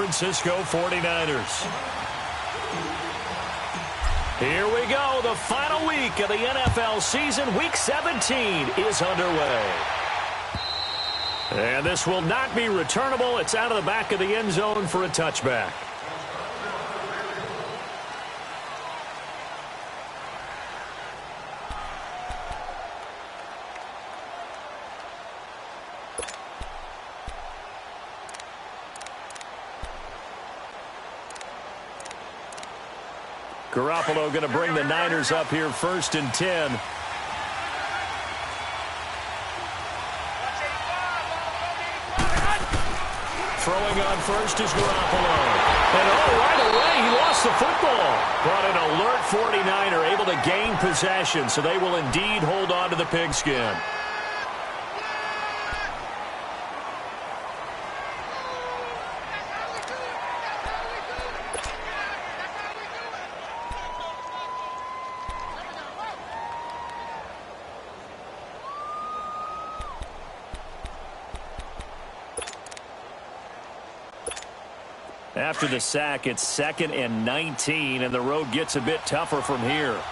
Francisco 49ers. Here we go. The final week of the NFL season. Week 17 is underway. And this will not be returnable. It's out of the back of the end zone for a touchback. Garoppolo going to bring the Niners up here 1st and 10. Throwing on first is Garoppolo. And right away he lost the football. But an alert 49er able to gain possession, so they will indeed hold on to the pigskin. After the sack, it's 2nd and 19, and the road gets a bit tougher from here. 11.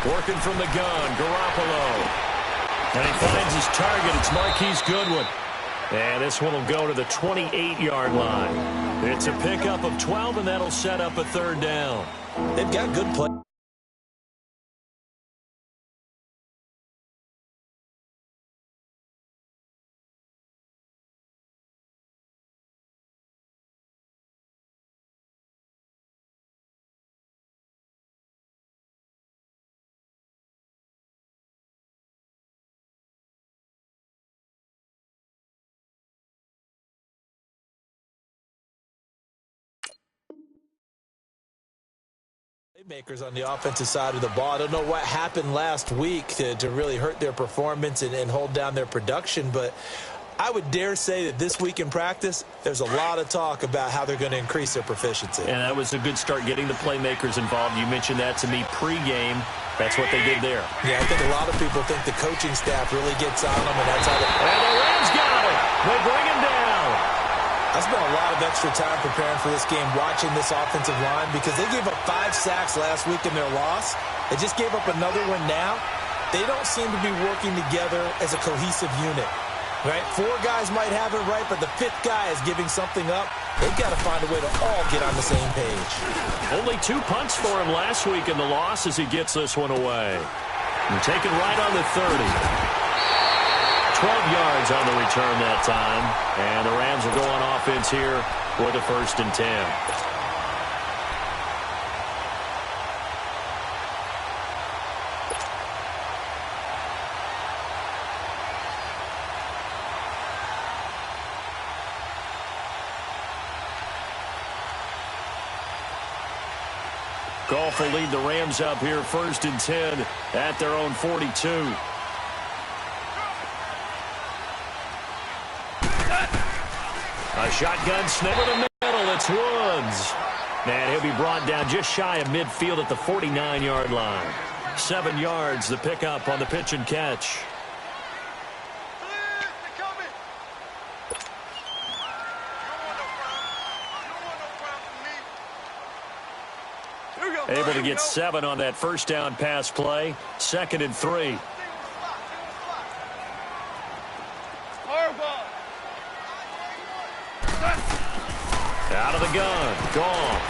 Working from the gun, Garoppolo. And he finds his target. It's Marquise Goodwin. And this one will go to the 28-yard line. It's a pickup of 12, and that'll set up a 3rd down. They've got good play. Playmakers on the offensive side of the ball. I don't know what happened last week to really hurt their performance and hold down their production, but I would dare say that this week in practice, there's a lot of talk about how they're going to increase their proficiency. And that was a good start getting the playmakers involved. You mentioned that to me pregame. That's what they did there. Yeah, I think a lot of people think the coaching staff really gets on them, and that's how they... And the Rams got it. They bring him down. I spent a lot of extra time preparing for this game, watching this offensive line, because they gave up 5 sacks last week in their loss. They just gave up another one now. They don't seem to be working together as a cohesive unit, right? 4 guys might have it right, but the 5th guy is giving something up. They've got to find a way to all get on the same page. Only 2 punts for him last week in the loss as he gets this one away. And taken right on the 30. 12 yards on the return that time. And the Rams will go on offense here with a 1st and 10. Goff will lead the Rams up here 1st and 10 at their own 42. A shotgun snap in the middle. It's Woods. And he'll be brought down just shy of midfield at the 49-yard line. 7 yards, the pickup on the pitch and catch. Able to get 7 on that 1st down pass play. 2nd and 3. Out of the gun. Gone.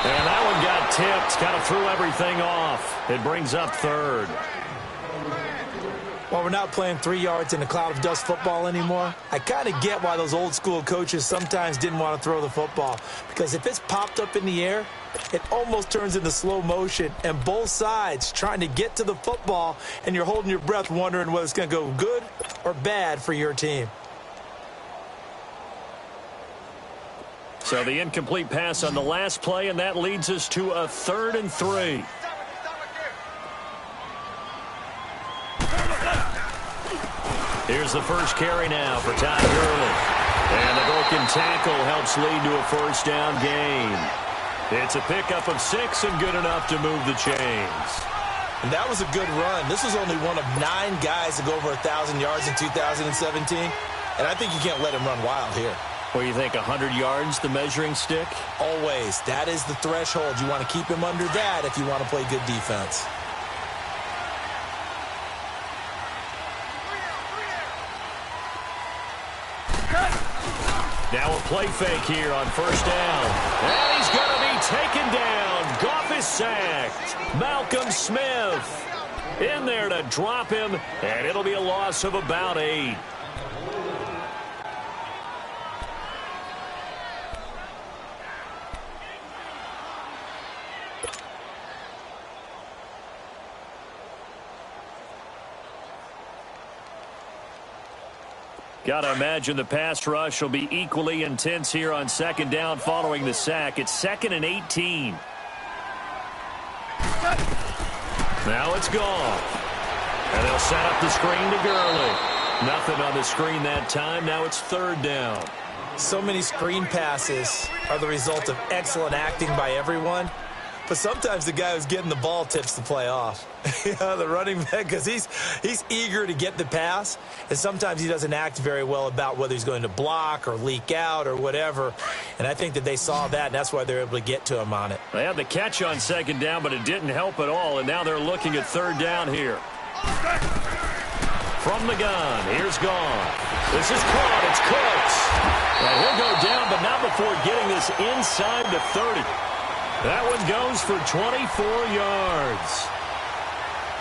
And that one got tipped. Kind of threw everything off. It brings up 3rd. Well, we're not playing 3 yards in a cloud of dust football anymore. I kind of get why those old school coaches sometimes didn't want to throw the football. Because if it's popped up in the air, it almost turns into slow motion. And both sides trying to get to the football, and you're holding your breath wondering whether it's going to go good or bad for your team. So the incomplete pass on the last play, and that leads us to a 3rd and 3. Here's the first carry now for Todd Gurley. And the broken tackle helps lead to a 1st down gain. It's a pickup of 6 and good enough to move the chains. And that was a good run. This was only one of 9 guys to go over 1,000 yards in 2017. And I think you can't let him run wild here. What do you think, 100 yards, the measuring stick? Always. That is the threshold. You want to keep him under that if you want to play good defense. Now a play fake here on first down. And he's going to be taken down. Goff is sacked. Malcolm Smith in there to drop him, and it'll be a loss of about 8. Got to imagine the pass rush will be equally intense here on second down following the sack. It's 2nd and 18. Now it's gone. And they'll set up the screen to Gurley. Nothing on the screen that time. Now it's 3rd down. So many screen passes are the result of excellent acting by everyone. But sometimes the guy who's getting the ball tips the play off. The running back, because he's eager to get the pass, and sometimes he doesn't act very well about whether he's going to block or leak out or whatever. And I think that they saw that, and that's why they're able to get to him on it. They had the catch on second down, but it didn't help at all, and now they're looking at 3rd down here. From the gun, here's Gone. This is caught. It's Cooks. And he'll go down, but not before getting this inside the 30. That one goes for 24 yards.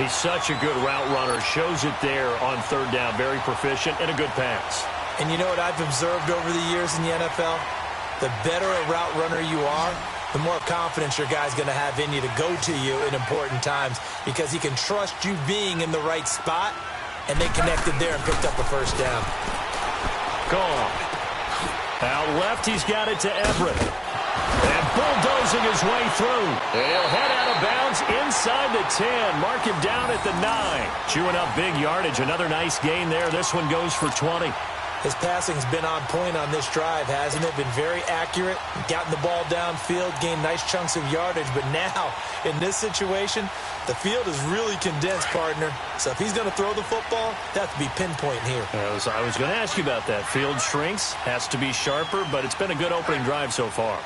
He's such a good route runner. Shows it there on 3rd down. Very proficient and a good pass. And you know what I've observed over the years in the NFL? The better a route runner you are, the more confidence your guy's going to have in you to go to you in important times, because he can trust you being in the right spot, and they connected there and picked up a 1st down. Gone. Out left, he's got it to Everett. And bulldozing his way through. He'll head out of bounds inside the 10. Mark him down at the 9. Chewing up big yardage. Another nice gain there. This one goes for 20. His passing's been on point on this drive, hasn't it? Been very accurate. Gotten the ball downfield, gained nice chunks of yardage. But now, in this situation, the field is really condensed, partner. So if he's going to throw the football, that to be pinpoint here. I was going to ask you about that. Field shrinks, has to be sharper, but it's been a good opening drive so far.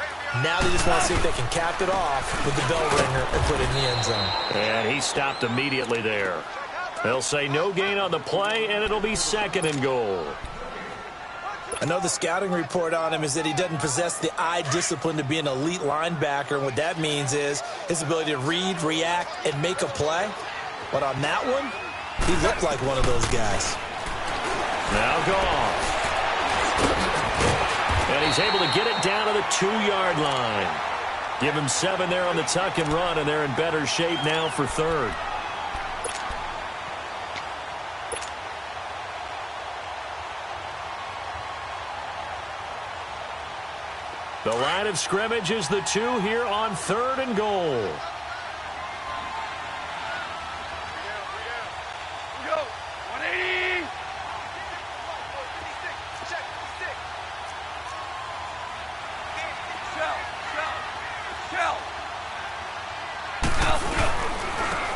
Now they just want to see if they can cap it off with the bell ringer and put it in the end zone. And he stopped immediately there. They'll say no gain on the play, and it'll be 2nd and goal. I know the scouting report on him is that he doesn't possess the eye discipline to be an elite linebacker. And what that means is his ability to read, react, and make a play. But on that one, he looked like one of those guys. Now gone. And he's able to get it down to the 2-yard line. Give him 7 there on the tuck and run, and they're in better shape now for 3rd. The line of scrimmage is the 2 here on 3rd and goal.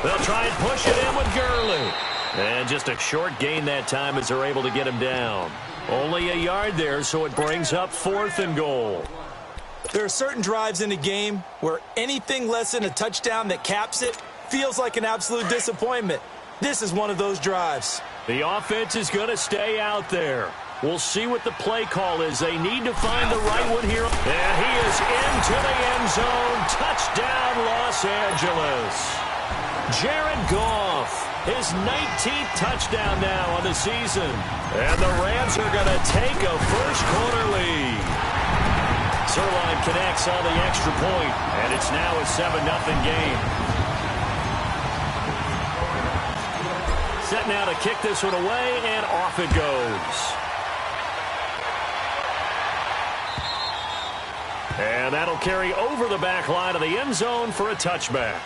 They'll try and push it in with Gurley. And just a short gain that time as they're able to get him down. Only a yard there, so it brings up 4th and goal. There are certain drives in a game where anything less than a touchdown that caps it feels like an absolute disappointment. This is one of those drives. The offense is going to stay out there. We'll see what the play call is. They need to find the right one here. And he is into the end zone. Touchdown, Los Angeles. Jared Goff, his 19th touchdown now on the season. And the Rams are going to take a first-quarter lead. Zerline connects on the extra point, and it's now a 7-0 game. Set now to kick this one away, and off it goes. And that'll carry over the back line of the end zone for a touchback.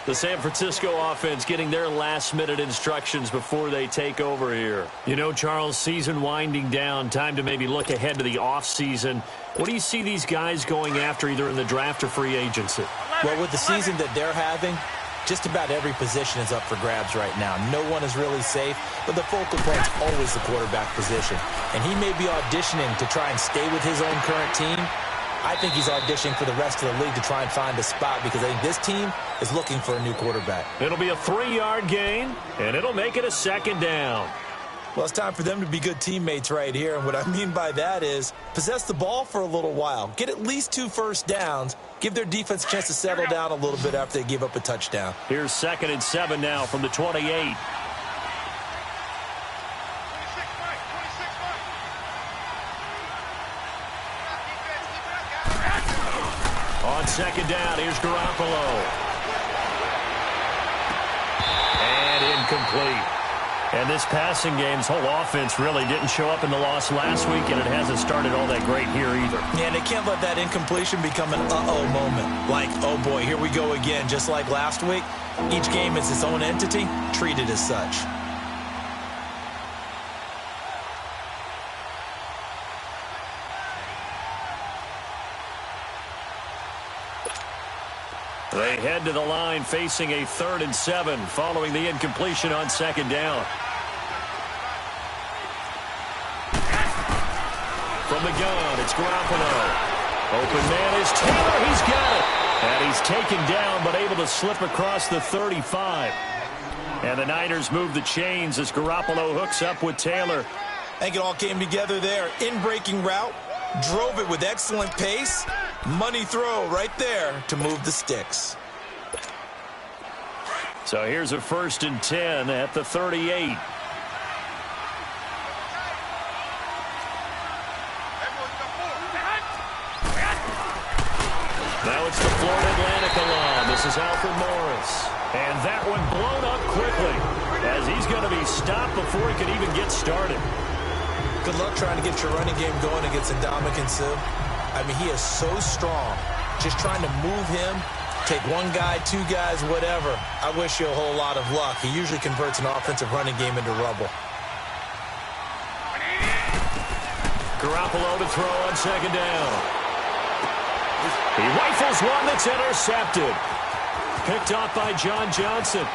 The San Francisco offense getting their last-minute instructions before they take over here. You know, Charles, season winding down, time to maybe look ahead to the offseason. What do you see these guys going after either in the draft or free agency? Well, with the season that they're having, just about every position is up for grabs right now. No one is really safe, but the focal point is always the quarterback position. And he may be auditioning to try and stay with his own current team. I think he's auditioning for the rest of the league to try and find a spot because I think this team is looking for a new quarterback. It'll be a 3-yard gain, and it'll make it a 2nd down. Well, it's time for them to be good teammates right here. And what I mean by that is possess the ball for a little while. Get at least 2 first downs. Give their defense a chance to settle down a little bit after they give up a touchdown. Here's 2nd and 7 now from the 28. On 2nd down, here's Garoppolo. And incomplete. And this passing game's whole offense really didn't show up in the loss last week, and it hasn't started all that great here either. Yeah, and they can't let that incompletion become an uh-oh moment. Like, oh boy, here we go again. Just like last week, each game is its own entity, treated as such. They head to the line facing a 3rd and 7 following the incompletion on 2nd down. From the gun, it's Garoppolo. Open man is Taylor. He's got it. And he's taken down but able to slip across the 35. And the Niners move the chains as Garoppolo hooks up with Taylor. I think it all came together there. In-breaking route. Drove it with excellent pace. Money throw right there to move the sticks. So here's a 1st and 10 at the 38. Now it's the Florida Atlantic alum. This is Alfred Morris. And that one blown up quickly as he's going to be stopped before he can even get started. Good luck trying to get your running game going against Ndamukong Suh. I mean, he is so strong. Just trying to move him, take 1 guy, 2 guys, whatever. I wish you a whole lot of luck. He usually converts an offensive running game into rubble. Garoppolo to throw on 2nd down. He rifles one that's intercepted. Picked off by John Johnson.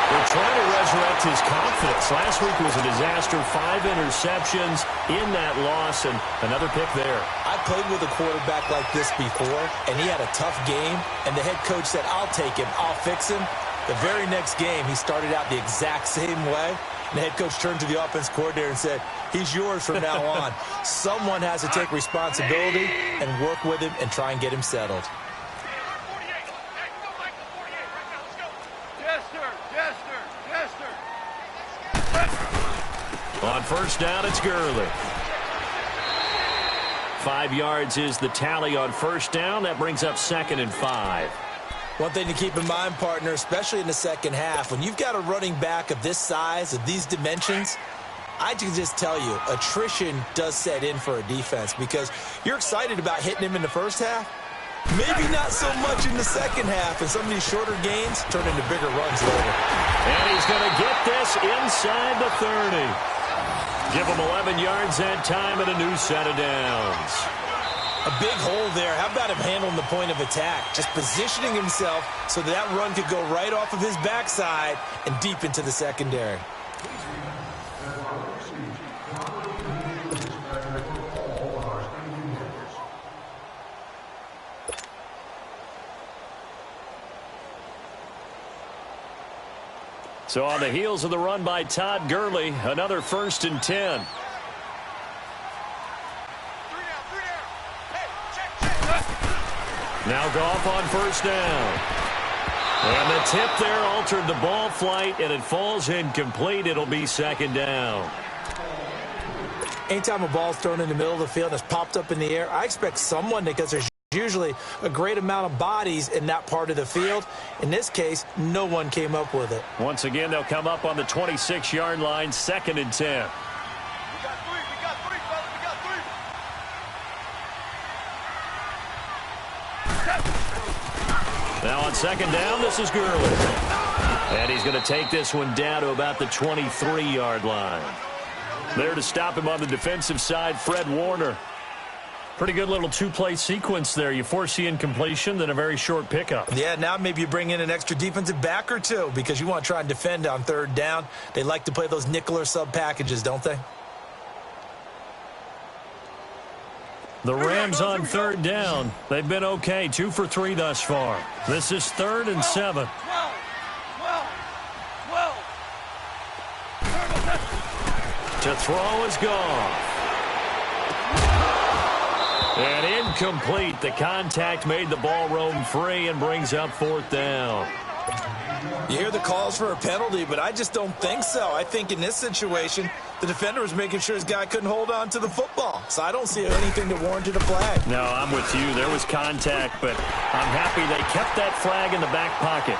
They're trying to resurrect his confidence. Last week was a disaster. 5 interceptions in that loss, and another pick there. I played with a quarterback like this before, and he had a tough game, and the head coach said, I'll take him, I'll fix him. The very next game, he started out the exact same way, and the head coach turned to the offense coordinator and said, he's yours from now on. Someone has to take responsibility and work with him and try and get him settled. On 1st down, it's Gurley. 5 yards is the tally on 1st down. That brings up 2nd and 5. One thing to keep in mind, partner, especially in the second half, when you've got a running back of this size, of these dimensions, I can just tell you, attrition does set in for a defense because you're excited about hitting him in the first half. Maybe not so much in the second half, and some of these shorter gains turn into bigger runs later. And he's going to get this inside the 30. Give him 11 yards that time and a new set of downs. A big hole there. How about him handling the point of attack? Just positioning himself so that run could go right off of his backside and deep into the secondary. So on the heels of the run by Todd Gurley, another 1st and 10. Now Goff on 1st down. And the tip there altered the ball flight, and it falls incomplete. It'll be 2nd down. Anytime a ball's thrown in the middle of the field and it's popped up in the air, I expect someone, because there's usually a great amount of bodies in that part of the field. In this case, no one came up with it. Once again, they'll come up on the 26-yard line, 2nd and 10. Now on 2nd down, this is Gurley. And he's going to take this one down to about the 23-yard line. There to stop him on the defensive side, Fred Warner. Pretty good little two-play sequence there. You force the incompletion, then a very short pickup. Yeah, now maybe you bring in an extra defensive back or two because you want to try and defend on third down. They like to play those nickel or sub packages, don't they? The Rams on third down. They've been okay, 2 for 3 thus far. This is 3rd and 7. To throw is gone. And incomplete. The contact made the ball roam free and brings up 4th down. You hear the calls for a penalty, but I just don't think so. I think in this situation, the defender was making sure his guy couldn't hold on to the football. So I don't see anything that warranted a flag. No, I'm with you. There was contact, but I'm happy they kept that flag in the back pocket.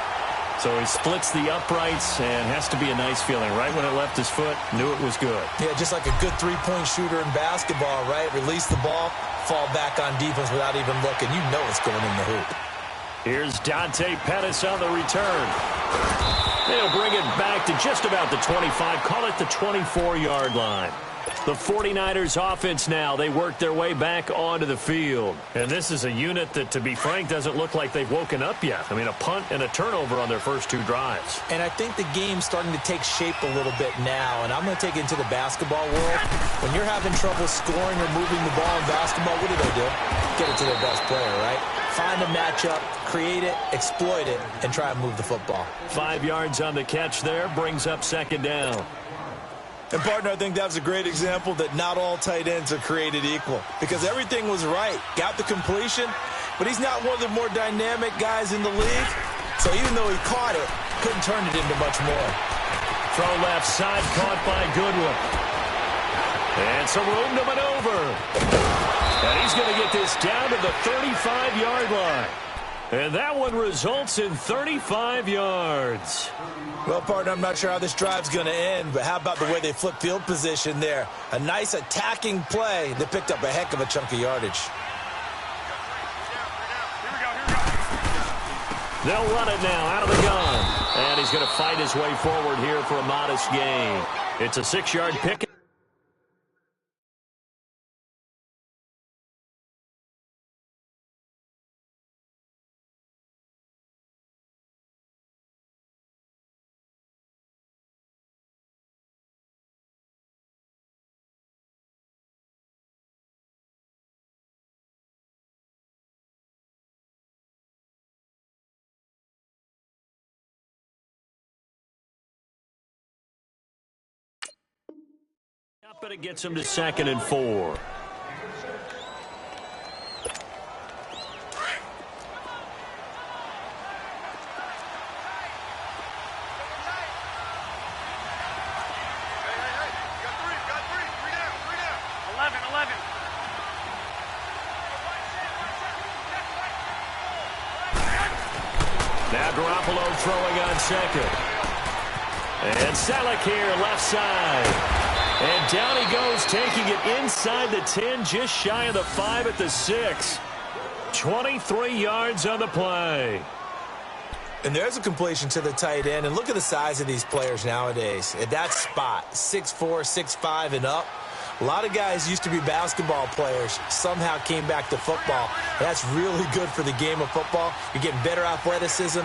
So he splits the uprights and has to be a nice feeling. Right when it left his foot, knew it was good. Yeah, just like a good three-point shooter in basketball, right? Release the ball, fall back on defense without even looking. You know it's going in the hoop. Here's Dante Pettis on the return. They'll bring it back to just about the 25. Call it the 24-yard line. The 49ers offense now, they work their way back onto the field. And this is a unit that, to be frank, doesn't look like they've woken up yet. I mean, a punt and a turnover on their first 2 drives. And I think the game's starting to take shape a little bit now. And I'm going to take it into the basketball world. When you're having trouble scoring or moving the ball in basketball, what do? Get it to their best player, right? Find a matchup, create it, exploit it, and try and move the football. 5 yards on the catch there, brings up 2nd down. And, partner, I think that's a great example that not all tight ends are created equal because everything was right. Got the completion, but he's not one of the more dynamic guys in the league. So even though he caught it, couldn't turn it into much more. Throw left side, caught by Goodwin. And some room to maneuver. And he's going to get this down to the 35-yard line. And that one results in 35 yards. Well, partner, I'm not sure how this drive's going to end, but how about the way they flip field position there? A nice attacking play that picked up a heck of a chunk of yardage. They'll run it now out of the gun. And he's going to fight his way forward here for a modest gain. It's a 6-yard pick. But it gets him to 2nd and 4. Now Garoppolo throwing on 2nd. And Selleck here, left side. And down he goes, taking it inside the 10, just shy of the 5 at the 6. 23 yards on the play. And there's a completion to the tight end. And look at the size of these players nowadays. At that spot, 6'4", 6'5", and up. A lot of guys used to be basketball players, somehow came back to football. And that's really good for the game of football. You're getting better athleticism,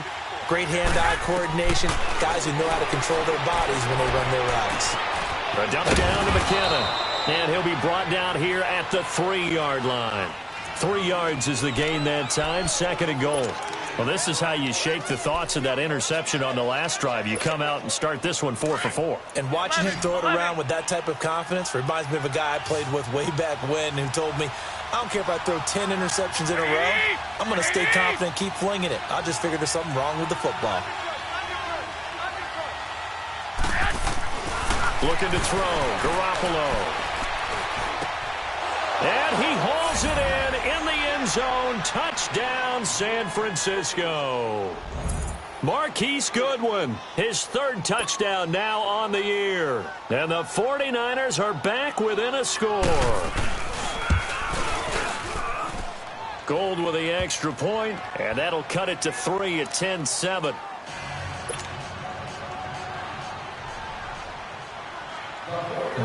great hand-eye coordination, guys who know how to control their bodies when they run their routes. A dump down to McKenna. And he'll be brought down here at the 3-yard line. 3 yards is the gain that time, 2nd and goal. Well, this is how you shake the thoughts of that interception on the last drive. You come out and start this one 4 for 4. And watching him throw it around with that type of confidence reminds me of a guy I played with way back when who told me, I don't care if I throw 10 interceptions in a row. I'm going to stay confident, keep flinging it. I just figured there's something wrong with the football. Looking to throw, Garoppolo. And he hauls it in the end zone. Touchdown, San Francisco. Marquise Goodwin, his 3rd touchdown now on the year. And the 49ers are back within a score. Gold with the extra point, and that'll cut it to 3 at 10-7.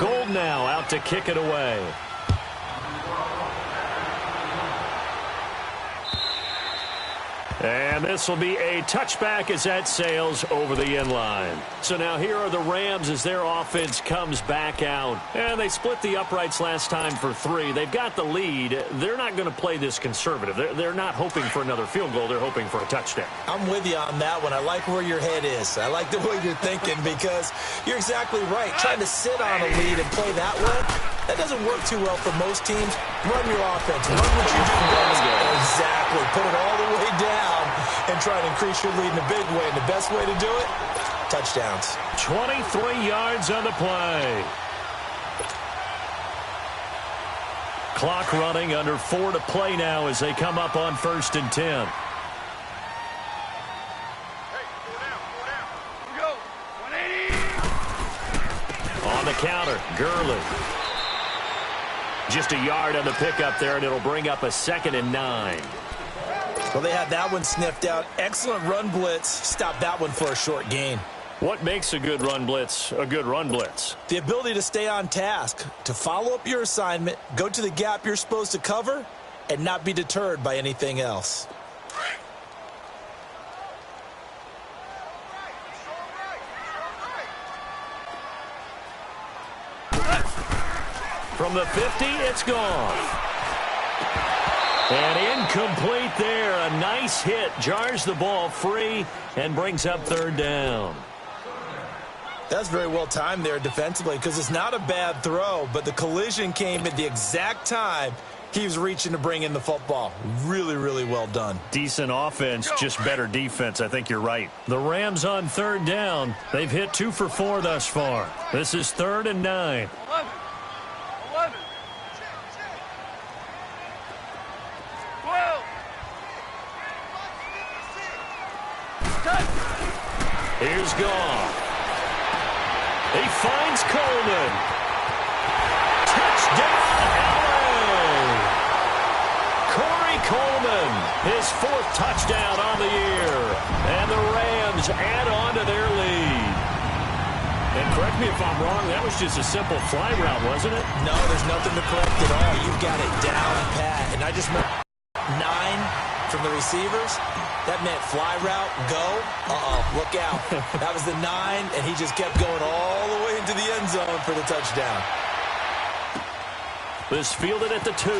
Gold now out to kick it away. And this will be a touchback as that sails over the end line. So now here are the Rams as their offense comes back out. And they split the uprights last time for 3. They've got the lead. They're not going to play this conservative. They're not hoping for another field goal. They're hoping for a touchdown. I'm with you on that one. I like where your head is. I like the way you're thinking because you're exactly right. Trying to sit on a lead and play that way, that doesn't work too well for most teams. Run your offense. Run what you do best. Exactly. Put it all the way down and try to increase your lead in a big way. And the best way to do it, touchdowns. 23 yards on the play. Clock running, under 4 to play now as they come up on 1st and 10. On the counter, Gurley. Just a yard on the pickup there, and it'll bring up a 2nd and 9. Well, they had that one sniffed out. Excellent run blitz. Stop that one for a short gain. What makes a good run blitz a good run blitz? The ability to stay on task, to follow up your assignment, go to the gap you're supposed to cover, and not be deterred by anything else. From the 50, it's gone. And incomplete there. A nice hit. Jars the ball free and brings up 3rd down. That's very well timed there defensively because it's not a bad throw, but the collision came at the exact time he was reaching to bring in the football. Really, really well done. Decent offense, just better defense. I think you're right. The Rams on 3rd down. They've hit 2 for 4 thus far. This is 3rd and 9. 11. 12. Here's Goff. He finds Coleman. Touchdown, LA! Corey Coleman, his 4th touchdown on the year. And the Rams add on to their lead. And correct me if I'm wrong, that was just a simple fly route, wasn't it? No, there's nothing to correct at all. You've got it down pat. And I just meant 9 from the receivers. That meant fly route, go. Look out. That was the 9, and he just kept going all the way into the end zone for the touchdown. This fielded at the 2.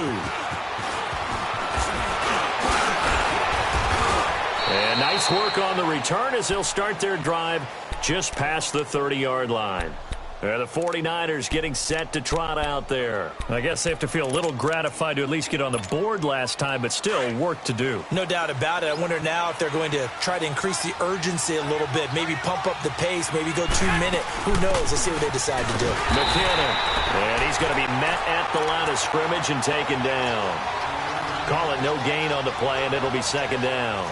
And nice work on the return as they'll start their drive just past the 30-yard line. The 49ers getting set to trot out there. I guess they have to feel a little gratified to at least get on the board last time, but still work to do. No doubt about it. I wonder now if they're going to try to increase the urgency a little bit, maybe pump up the pace, maybe go 2-minute. Who knows? Let's see what they decide to do. McKinnon, and he's going to be met at the line of scrimmage and taken down. Call it no gain on the play, and it'll be 2nd down.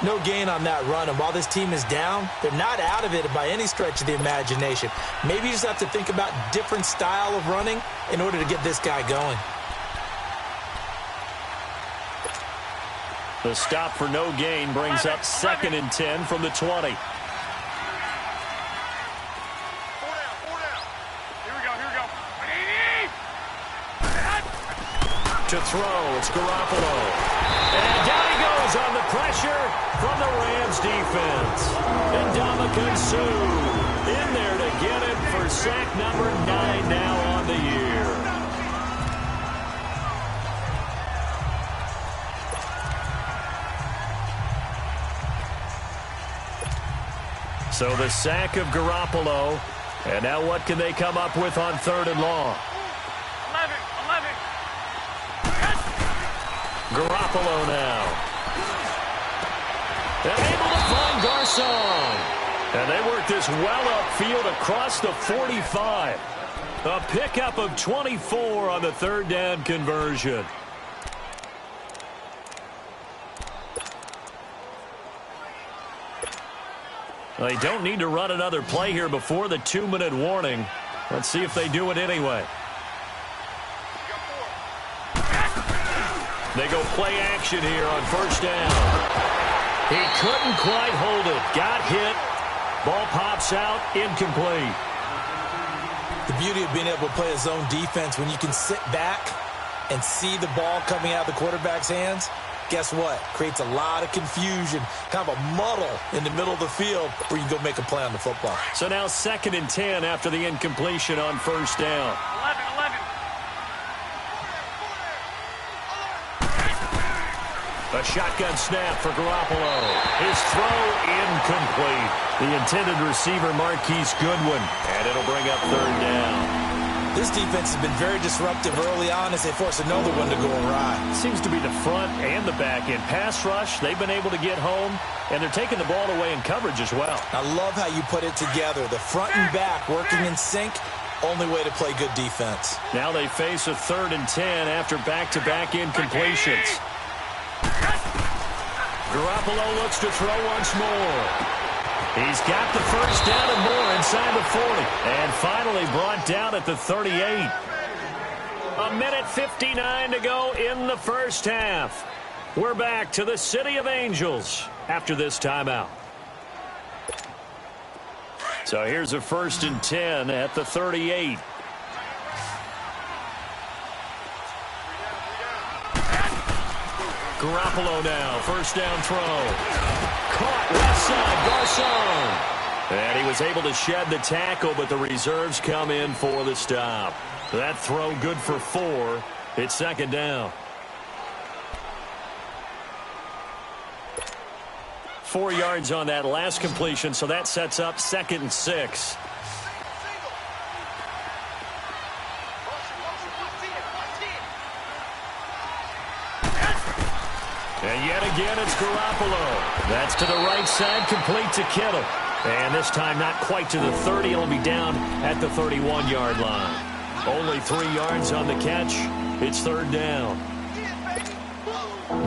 No gain on that run, and while this team is down, they're not out of it by any stretch of the imagination. Maybe you just have to think about different style of running in order to get this guy going. The stop for no gain brings up 2nd and 10 from the 20. 4 down. Here we go. To throw, it's Garoppolo. And down he goes on the pressure from the Rams defense. And Ndamukong Suh in there to get it for sack number 9 now on the year. So the sack of Garoppolo. And now what can they come up with on 3rd and long? 11. Garoppolo now. And able to find Garcon. And they work this well upfield across the 45. A pickup of 24 on the 3rd down conversion. They don't need to run another play here before the 2-minute warning. Let's see if they do it anyway. They go play action here on 1st down. He couldn't quite hold it. Got hit. Ball pops out. Incomplete. The beauty of being able to play a zone defense when you can sit back and see the ball coming out of the quarterback's hands, guess what? Creates a lot of confusion, kind of a muddle in the middle of the field where you can go make a play on the football. So now 2nd and 10 after the incompletion on first down. 11. A shotgun snap for Garoppolo. His throw incomplete. The intended receiver, Marquise Goodwin. And it'll bring up 3rd down. This defense has been very disruptive early on as they force another one to go awry. Seems to be the front and the back end. Pass rush, they've been able to get home, and they're taking the ball away in coverage as well. I love how you put it together. The front and back working in sync, only way to play good defense. Now they face a 3rd and 10 after back-to-back incompletions. Garoppolo looks to throw once more. He's got the first down and more inside the 40. And finally brought down at the 38. 1:59 to go in the first half. We're back to the City of Angels after this timeout. So here's a 1st and 10 at the 38. Garoppolo now, first down throw. Caught left side, Garcon. And he was able to shed the tackle, but the reserves come in for the stop. That throw good for 4. It's 2nd down. 4 yards on that last completion, so that sets up 2nd and 6. And yet again, it's Garoppolo. That's to the right side, complete to Kittle. And this time not quite to the 30. It'll be down at the 31-yard line. Only 3 yards on the catch. It's 3rd down.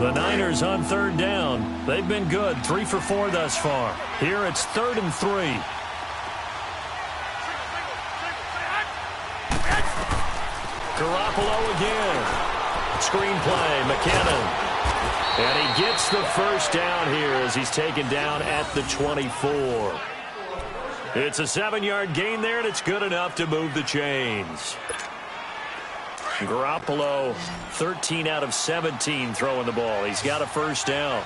The Niners on 3rd down. They've been good, 3 for 4 thus far. Here it's 3rd and 3. Garoppolo again. Screenplay, McKinnon. And he gets the first down here as he's taken down at the 24. It's a 7-yard gain there, and it's good enough to move the chains. Garoppolo, 13 out of 17 throwing the ball. He's got a first down.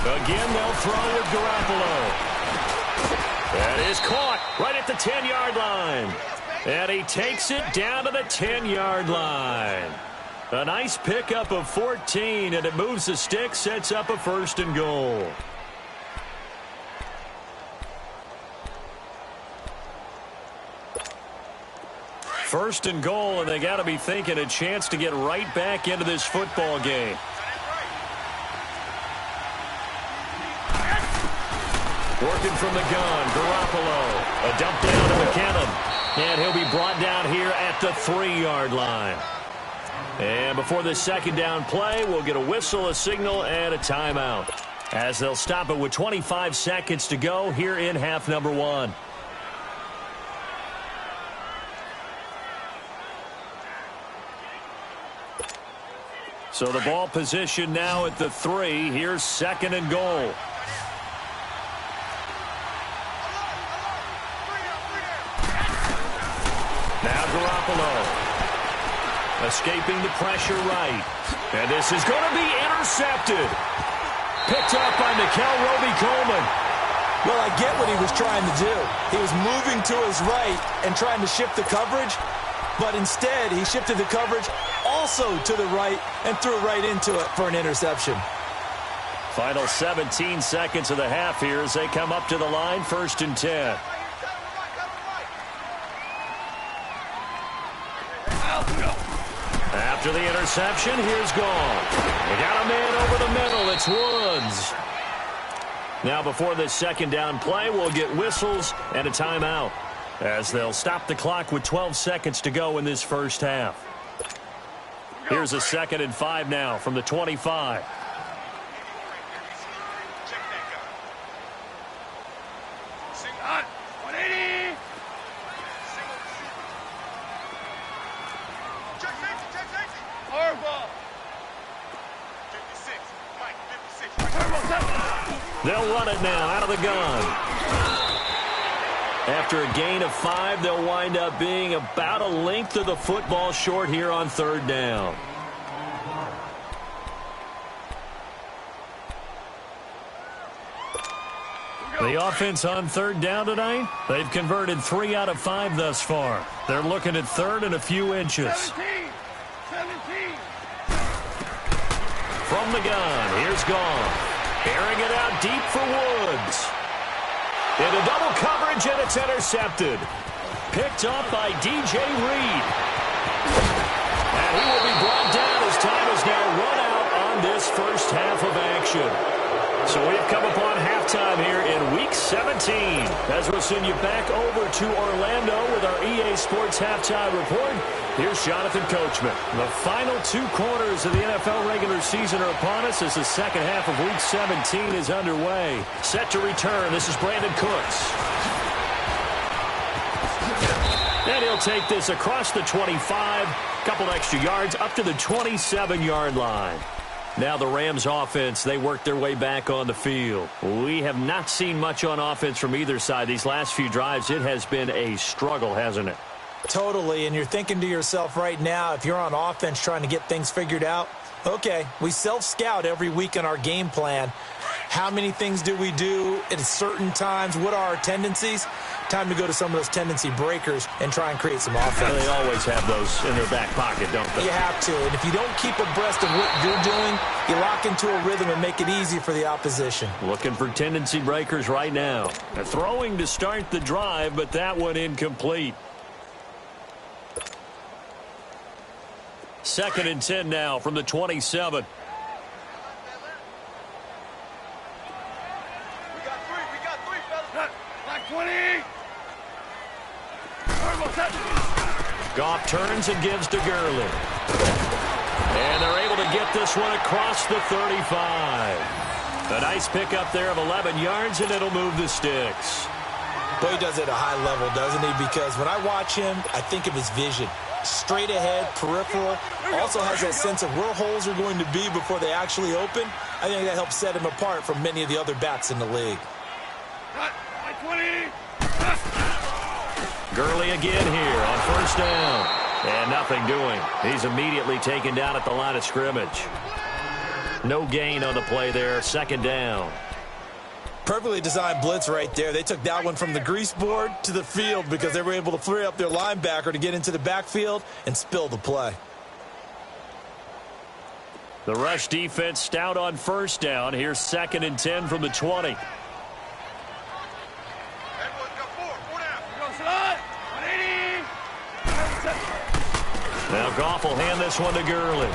Again, they'll throw with Garoppolo. That is caught right at the 10-yard line. And he takes it down to the 10-yard line. A nice pickup of 14, and it moves the stick, sets up a 1st and goal. First and goal, and they got to be thinking a chance to get right back into this football game. Working from the gun, Garoppolo. A dump down to McKinnon. And he'll be brought down here at the 3-yard line. And before this 2nd down play, we'll get a whistle, a signal, and a timeout. As they'll stop it with 25 seconds to go here in half number 1. So the ball position now at the 3. Here's 2nd and goal. Now Garoppolo. Escaping the pressure right. And this is going to be intercepted. Picked up by Nickel Roby-Coleman. Well, I get what he was trying to do. He was moving to his right and trying to shift the coverage, but instead he shifted the coverage also to the right and threw right into it for an interception. Final 17 seconds of the half here as they come up to the line, 1st and 10. After the interception, here's gone. They got a man over the middle. It's Woods. Now before this 2nd down play, we'll get whistles and a timeout as they'll stop the clock with 12 seconds to go in this first half. Here's a 2nd and 5 now from the 25. They'll run it now out of the gun. After a gain of 5, they'll wind up being about a length of the football short here on 3rd down. The offense on 3rd down tonight, they've converted 3 out of 5 thus far. They're looking at 3rd and a few inches. 17. From the gun, here's Goff. Airing it out deep for Woods. Into double coverage, and it's intercepted. Picked up by DJ Reed. And he will be brought down as time is now run out on this first half of action. So we've come upon halftime here in Week 17. As we'll send you back over to Orlando with our EA Sports Halftime Report, here's Jonathan Coachman. The final 2 quarters of the NFL regular season are upon us as the second half of Week 17 is underway. Set to return, this is Brandon Cooks. And he'll take this across the 25, couple extra yards up to the 27-yard line. Now the Rams offense, they work their way back on the field. We have not seen much on offense from either side. These last few drives, it has been a struggle, hasn't it? Totally, and you're thinking to yourself right now, if you're on offense trying to get things figured out, okay, we self-scout every week on our game plan. How many things do we do at certain times? What are our tendencies? Time to go to some of those tendency breakers and try and create some offense. They always have those in their back pocket, don't they? You have to, and if you don't keep abreast of what you're doing, you lock into a rhythm and make it easy for the opposition. Looking for tendency breakers right now. They're throwing to start the drive, but that one incomplete. 2nd and 10 now from the 27. We got three, fellas. Black 20. Goff turns and gives to Gurley. And they're able to get this one across the 35. A nice pickup there of 11 yards, and it'll move the sticks. But he does it at a high level, doesn't he? Because when I watch him, I think of his vision. Straight ahead, peripheral, also has that sense of where holes are going to be before they actually open. I think that helps set him apart from many of the other backs in the league. Black 20. Gurley again here on 1st down. And nothing doing. He's immediately taken down at the line of scrimmage. No gain on the play there. 2nd down. Perfectly designed blitz right there. They took that one from the grease board to the field because they were able to free up their linebacker to get into the backfield and spill the play. The rush defense stout on 1st down. Here's 2nd and 10 from the 20. Now Goff will hand this one to Gurley.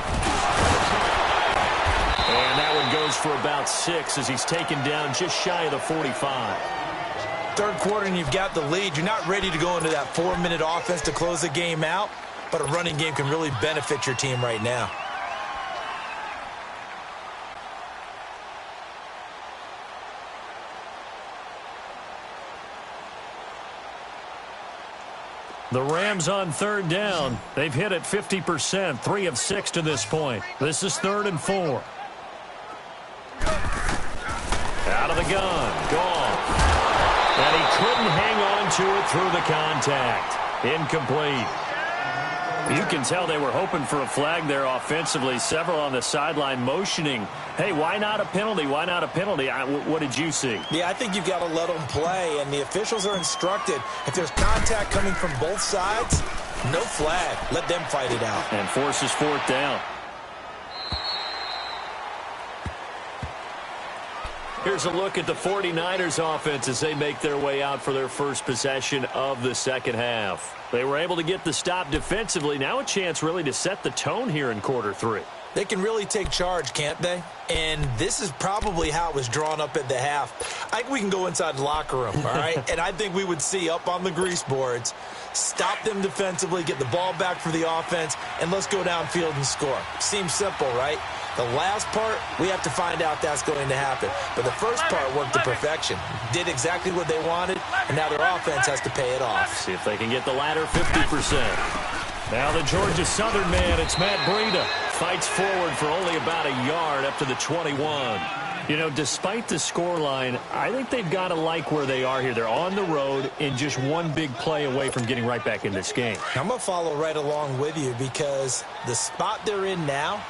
And that one goes for about 6 as he's taken down just shy of the 45. 3rd quarter and you've got the lead. You're not ready to go into that 4-minute offense to close the game out, but a running game can really benefit your team right now. The Rams on 3rd down. They've hit it 50%, 3 of 6 to this point. This is 3rd and 4. Out of the gun, Goff. And he couldn't hang on to it through the contact. Incomplete. You can tell they were hoping for a flag there offensively. Several on the sideline motioning, hey, why not a penalty? Why not a penalty? What did you see? Yeah, I think you've got to let them play, and the officials are instructed. If there's contact coming from both sides, no flag. Let them fight it out. And forces 4th down. Here's a look at the 49ers offense as they make their way out for their first possession of the second half. They were able to get the stop defensively. Now a chance really to set the tone here in quarter 3. They can really take charge, can't they? And this is probably how it was drawn up at the half. I think we can go inside the locker room, all right? And I think we would see up on the grease boards, stop them defensively, get the ball back for the offense, and let's go downfield and score. Seems simple, right? The last part, we have to find out that's going to happen. But the first part worked to perfection. Did exactly what they wanted, and now their offense has to pay it off. See if they can get the latter 50%. Now the Georgia Southern man, it's Matt Breida. Fights forward for only about a yard up to the 21. You know, despite the scoreline, I think they've got to like where they are here. They're on the road and just one big play away from getting right back in this game. I'm going to follow right along with you because the spot they're in now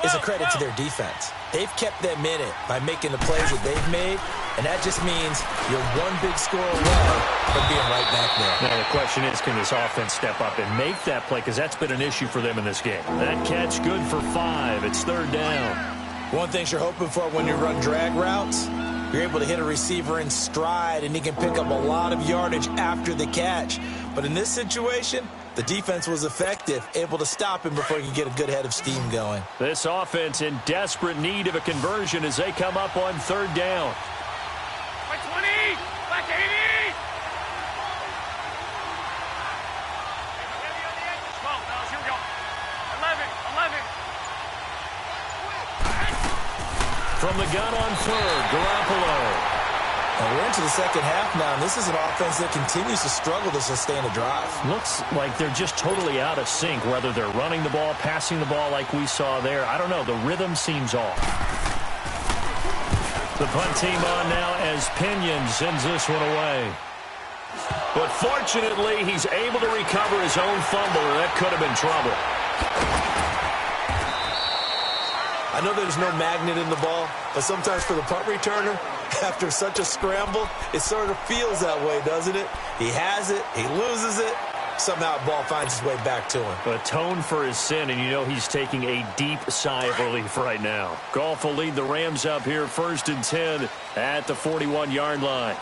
is a credit to their defense. They've kept them in it by making the plays that they've made, and that just means you're one big score away from being right back there. Now the question is, can this offense step up and make that play? Because that's been an issue for them in this game. That catch good for 5. It's 3rd down. One thing you're hoping for when you run drag routes, you're able to hit a receiver in stride, and he can pick up a lot of yardage after the catch. But in this situation, the defense was effective, able to stop him before he could get a good head of steam going. This offense in desperate need of a conversion as they come up on 3rd down. By 20! Back 80! 12, fellas, here we go. 11. From the gun on 3rd, Garoppolo. And we're into the second half now, and this is an offense that continues to struggle to sustain a drive. Looks like they're just totally out of sync, whether they're running the ball, passing the ball like we saw there. I don't know. The rhythm seems off. The punt team on now as Pinion sends this one away. But fortunately, he's able to recover his own fumble, or that could have been trouble. I know there's no magnet in the ball, but sometimes for the punt returner, after such a scramble, it sort of feels that way, doesn't it? He has it, he loses it, somehow the ball finds its way back to him. Atone for his sin, and you know he's taking a deep sigh of relief right now. Goff will lead the Rams up here 1st and 10 at the 41-yard line.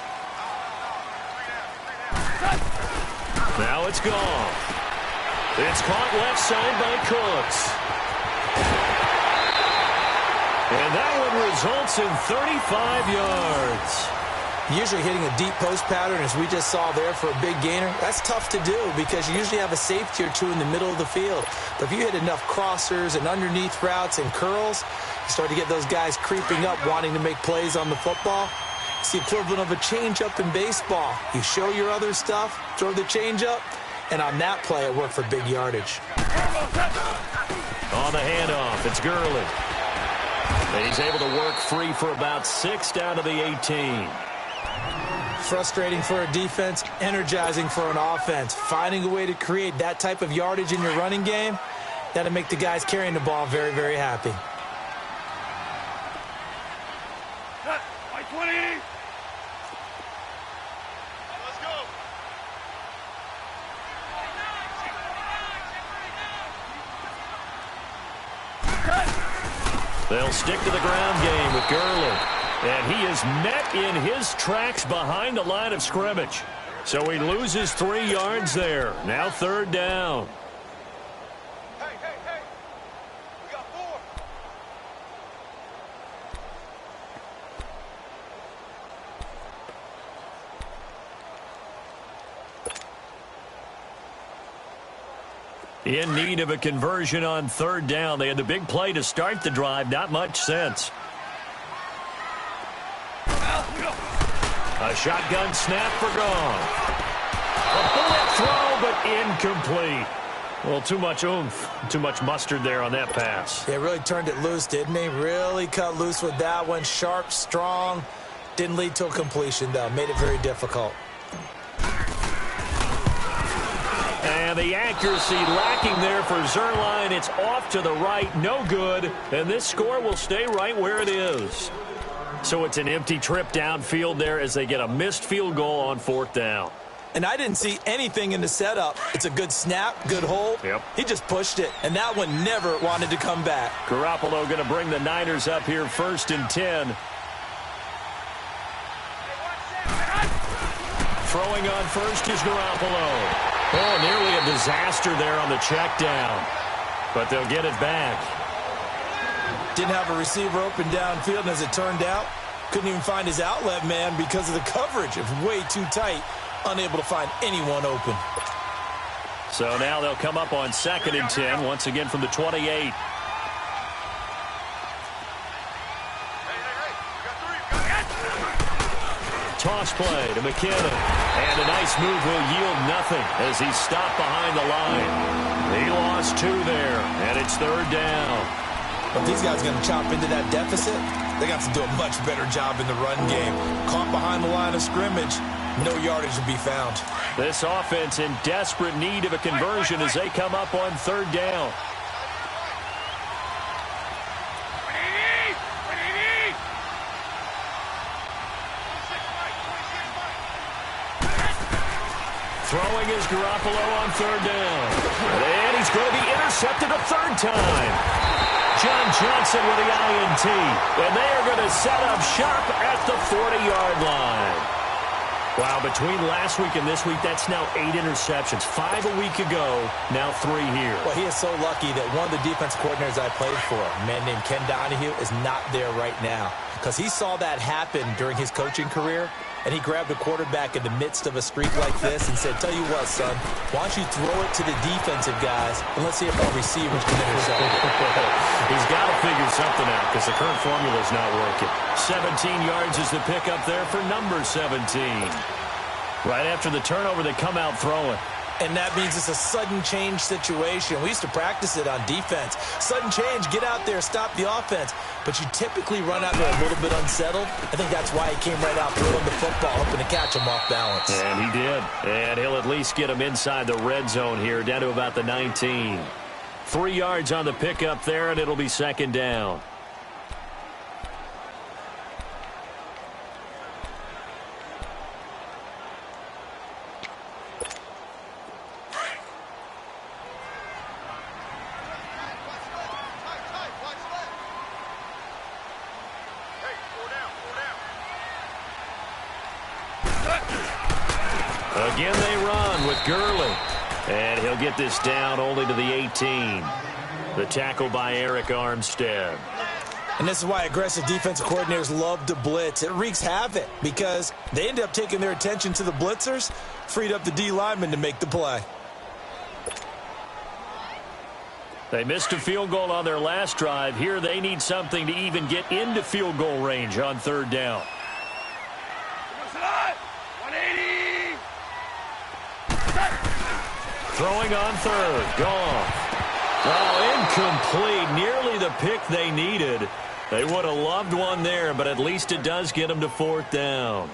Now it's gone. It's caught left side by Cooks. And that one results in 35 yards. Usually hitting a deep post pattern, as we just saw there, for a big gainer, that's tough to do because you usually have a safety or two in the middle of the field. But if you hit enough crossers and underneath routes and curls, you start to get those guys creeping up, wanting to make plays on the football. It's the equivalent of a changeup in baseball. You show your other stuff, throw the changeup, and on that play, it worked for big yardage. On the handoff, it's Gurley. And he's able to work free for about 6 down to the 18. Frustrating for a defense, energizing for an offense. Finding a way to create that type of yardage in your running game, that'll make the guys carrying the ball very, very happy. By 20! Let's go! They'll stick to the ground game with Gurley. And he is met in his tracks behind the line of scrimmage. So he loses 3 yards there. Now 3rd down. Hey! We got 4! In need of a conversion on 3rd down. They had the big play to start the drive. Not much sense. A shotgun snap for Gone. A bullet throw, but incomplete. Well, too much oomph, too much mustard there on that pass. Yeah, really turned it loose, didn't he? Really cut loose with that one. Sharp, strong. Didn't lead to a completion, though. Made it very difficult. And the accuracy lacking there for Zuerlein. It's off to the right, no good. And this score will stay right where it is. So it's an empty trip downfield there as they get a missed field goal on 4th down. And I didn't see anything in the setup. It's a good snap, good hold. Yep. He just pushed it, and that one never wanted to come back. Garoppolo going to bring the Niners up here 1st and 10. Throwing on first is Garoppolo. Oh, nearly a disaster there on the check down. But they'll get it back. Didn't have a receiver open downfield, and as it turned out, couldn't even find his outlet man because of the coverage. It was way too tight, unable to find anyone open. So now they'll come up on 2nd and 10, once again from the 28. Hey, we got 3. Toss play to McKinnon. And a nice move will yield nothing as he's stopped behind the line. He lost 2 there, and it's 3rd down. But if these guys are going to chop into that deficit, they got to do a much better job in the run game. Caught behind the line of scrimmage, no yardage to be found. This offense in desperate need of a conversion as they come up on third down. Throwing is Garoppolo on third down. And he's going to be intercepted a third time. John Johnson with the INT. And they are going to set up shop at the 40-yard line. Wow, between last week and this week, that's now 8 interceptions. 5 a week ago, now 3 here. Well, he is so lucky that one of the defense coordinators I played for, a man named Ken Donahue, is not there right now. Because he saw that happen during his coaching career, and he grabbed a quarterback in the midst of a streak like this and said, tell you what, son, why don't you throw it to the defensive guys, and let's see if our receivers can intercept it. He's got to figure something out because the current formula is not working. 17 yards is the pickup there for number 17. Right after the turnover, they come out throwing. And that means it's a sudden change situation. We used to practice it on defense. Sudden change, get out there, stop the offense. But you typically run out there a little bit unsettled. I think that's why he came right out throwing the football, hoping to catch him off balance. And he did. And he'll at least get him inside the red zone here, down to about the 19. 3 yards on the pickup there, and it'll be second down. Again, they run with Gurley. And he'll get this down only to the 18. The tackle by Eric Armstead. And this is why aggressive defensive coordinators love to blitz. It wreaks havoc because they end up taking their attention to the blitzers, freed up the D lineman to make the play. They missed a field goal on their last drive. Here they need something to even get into field goal range on third down. 180. Throwing on third. Gone. Oh, incomplete. Nearly the pick they needed. They would have loved one there, but at least it does get them to fourth down.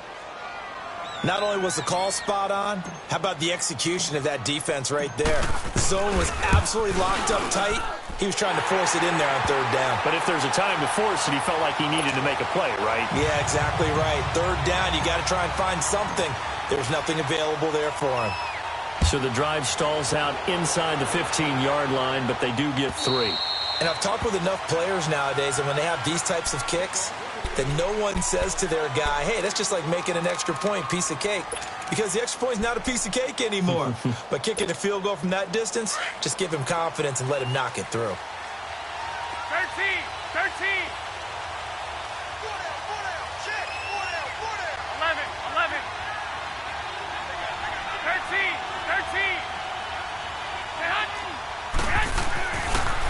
Not only was the call spot on, how about the execution of that defense right there? The zone was absolutely locked up tight. He was trying to force it in there on third down. But if there's a time to force it, he felt like he needed to make a play, right? Yeah, exactly right. Third down, you got to try and find something. There's nothing available there for him. So the drive stalls out inside the 15-yard line, but they do get 3. And I've talked with enough players nowadays, and when they have these types of kicks, that no one says to their guy, hey, that's just like making an extra point, piece of cake. Because the extra point is not a piece of cake anymore. But kicking a field goal from that distance, just give him confidence and let him knock it through. 13. 13. 11. 11. 13. 13.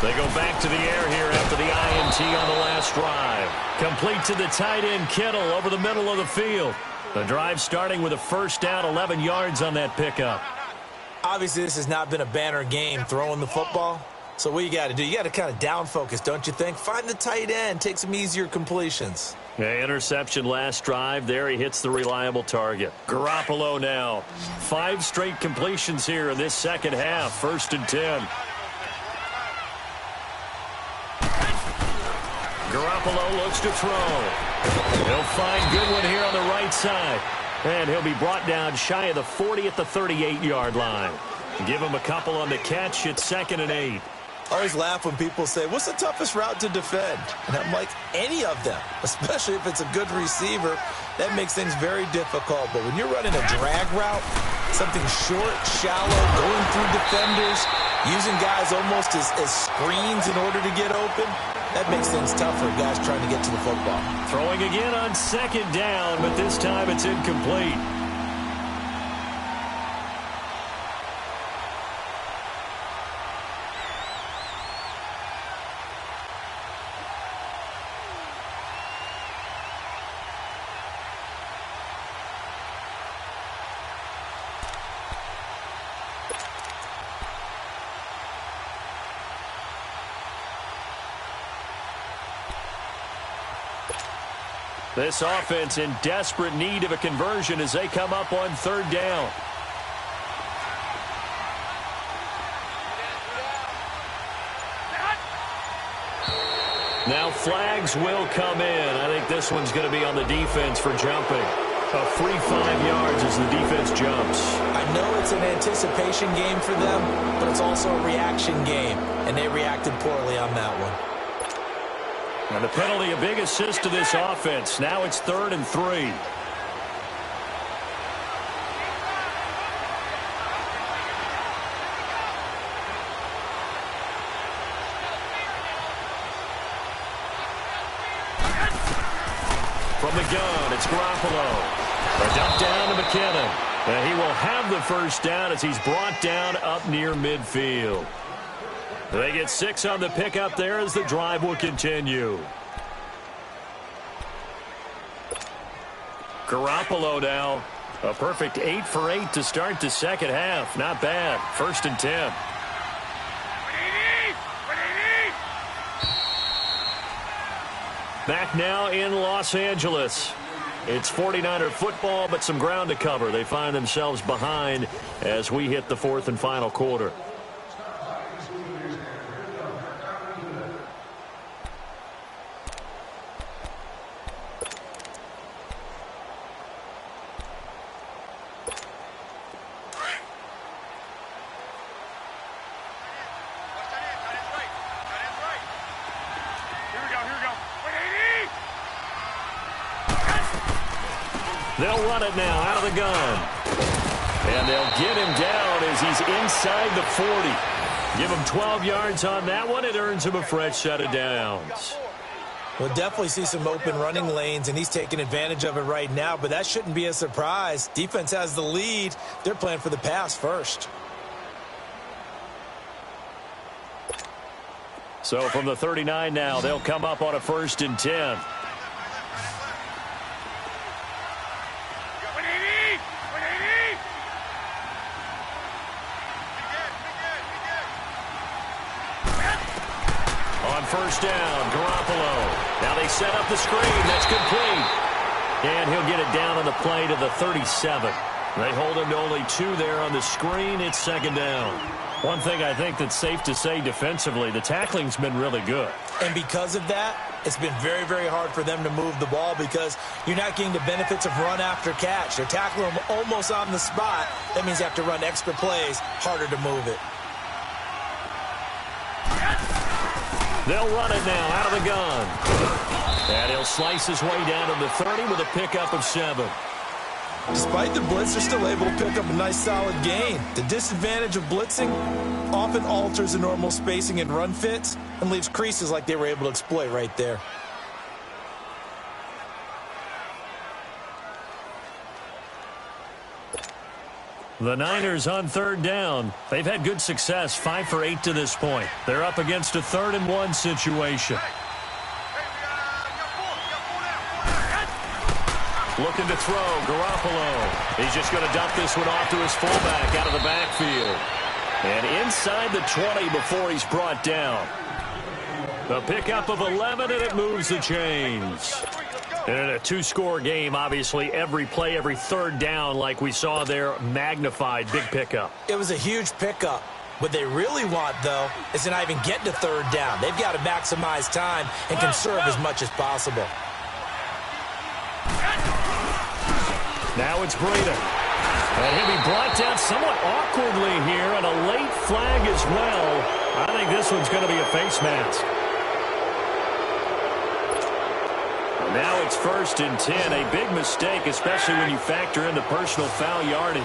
They go back to the air here after the INT on the last drive. Complete to the tight end, Kittle, over the middle of the field. The drive starting with a first down, 11 yards on that pickup. Obviously, this has not been a banner game throwing the football. So what you got to do, you got to kind of down focus, don't you think? Find the tight end, take some easier completions. Yeah, interception last drive. There he hits the reliable target. Garoppolo now. 5 straight completions here in this second half. 1st and 10. Garoppolo looks to throw. He'll find Goodwin here on the right side. And he'll be brought down shy of the 40 at the 38-yard line. Give him a couple on the catch. It's 2nd and 8. I always laugh when people say, what's the toughest route to defend? And I'm like, any of them, especially if it's a good receiver. That makes things very difficult. But when you're running a drag route, something short, shallow, going through defenders, using guys almost as screens in order to get open, that makes things tough for guys trying to get to the football. Throwing again on 2nd down, but this time it's incomplete. This offense in desperate need of a conversion as they come up on third down. Now flags will come in. I think this one's going to be on the defense for jumping. A free 5 yards as the defense jumps. I know it's an anticipation game for them, but it's also a reaction game, and they reacted poorly on that one. And the penalty, a big assist to this offense. Now it's 3rd and 3. From the gun, it's Garoppolo. A dump down to McKinnon. And he will have the first down as he's brought down up near midfield. They get 6 on the pickup there as the drive will continue. Garoppolo now. A perfect 8 for 8 to start the second half. Not bad. 1st and 10. Back now in Los Angeles. It's 49er football, but some ground to cover. They find themselves behind as we hit the 4th and final quarter. They'll run it now out of the gun. And they'll get him down as he's inside the 40. Give him 12 yards on that one. It earns him a fresh set of downs. We'll definitely see some open running lanes, and he's taking advantage of it right now, but that shouldn't be a surprise. Defense has the lead. They're playing for the pass first. So from the 39 now, they'll come up on a 1st and 10. First down, Garoppolo. Now they set up the screen. That's complete. And he'll get it down on the play to the 37. They hold him to only 2 there on the screen. It's 2nd down. One thing I think that's safe to say defensively, the tackling's been really good. And because of that, it's been very, very hard for them to move the ball because you're not getting the benefits of run after catch. They're tackling them almost on the spot. That means you have to run extra plays, harder to move it. They'll run it now out of the gun. And he'll slice his way down to the 30 with a pickup of 7. Despite the blitz, they're still able to pick up a nice solid gain. The disadvantage of blitzing often alters the normal spacing and run fits and leaves creases like they were able to exploit right there. The Niners on 3rd down. They've had good success, 5 for 8 to this point. They're up against a 3rd and 1 situation. Looking to throw, Garoppolo. He's just going to dump this one off to his fullback out of the backfield. And inside the 20 before he's brought down. The pickup of 11, and it moves the chains. And in a 2-score game, obviously, every play, every 3rd down, like we saw there, magnified, big pickup. It was a huge pickup. What they really want, though, is to not even get to 3rd down. They've got to maximize time and conserve as much as possible. Now it's Breida. And he'll be brought down somewhat awkwardly here, and a late flag as well. I think this one's going to be a face mask. Now it's 1st and 10, a big mistake, especially when you factor in the personal foul yardage.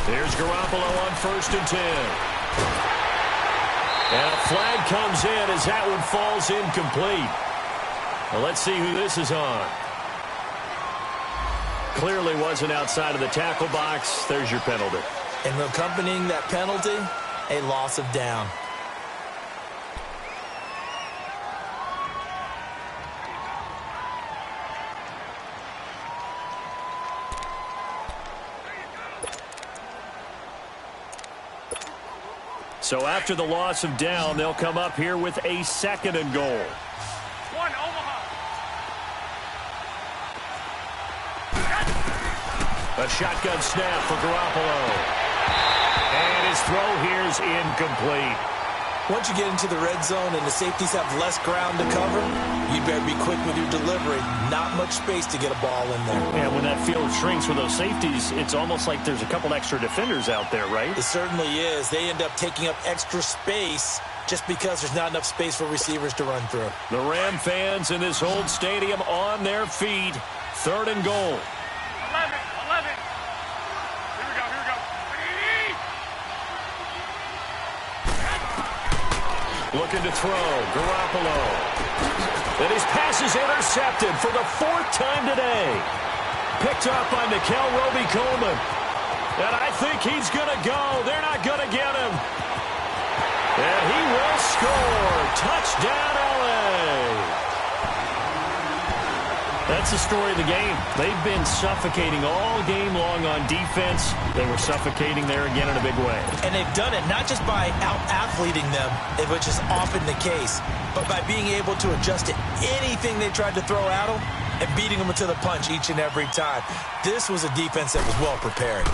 Here's Garoppolo on 1st and 10. And a flag comes in as that one falls incomplete. Well, let's see who this is on. Clearly wasn't outside of the tackle box. There's your penalty. And accompanying that penalty, a loss of down. So after the loss of down, they'll come up here with a 2nd and goal. 1, Omaha. A shotgun snap for Garoppolo. And his throw here is incomplete. Once you get into the red zone and the safeties have less ground to cover, you better be quick with your delivery. Not much space to get a ball in there. And when that field shrinks with those safeties, it's almost like there's a couple extra defenders out there, right? It certainly is. They end up taking up extra space just because there's not enough space for receivers to run through. The Ram fans in this old stadium on their feet. 3rd and goal. 11. Here we go. Looking to throw. Garoppolo. And his pass is intercepted for the 4th time today. Picked up by Nickel Roby-Coleman. And I think he's going to go. They're not going to get him. And he will score. Touchdown, L.A. That's the story of the game. They've been suffocating all game long on defense. They were suffocating there again in a big way. And they've done it not just by out-athleting them, which is often the case, but by being able to adjust to anything they tried to throw at them and beating them to the punch each and every time. This was a defense that was well prepared.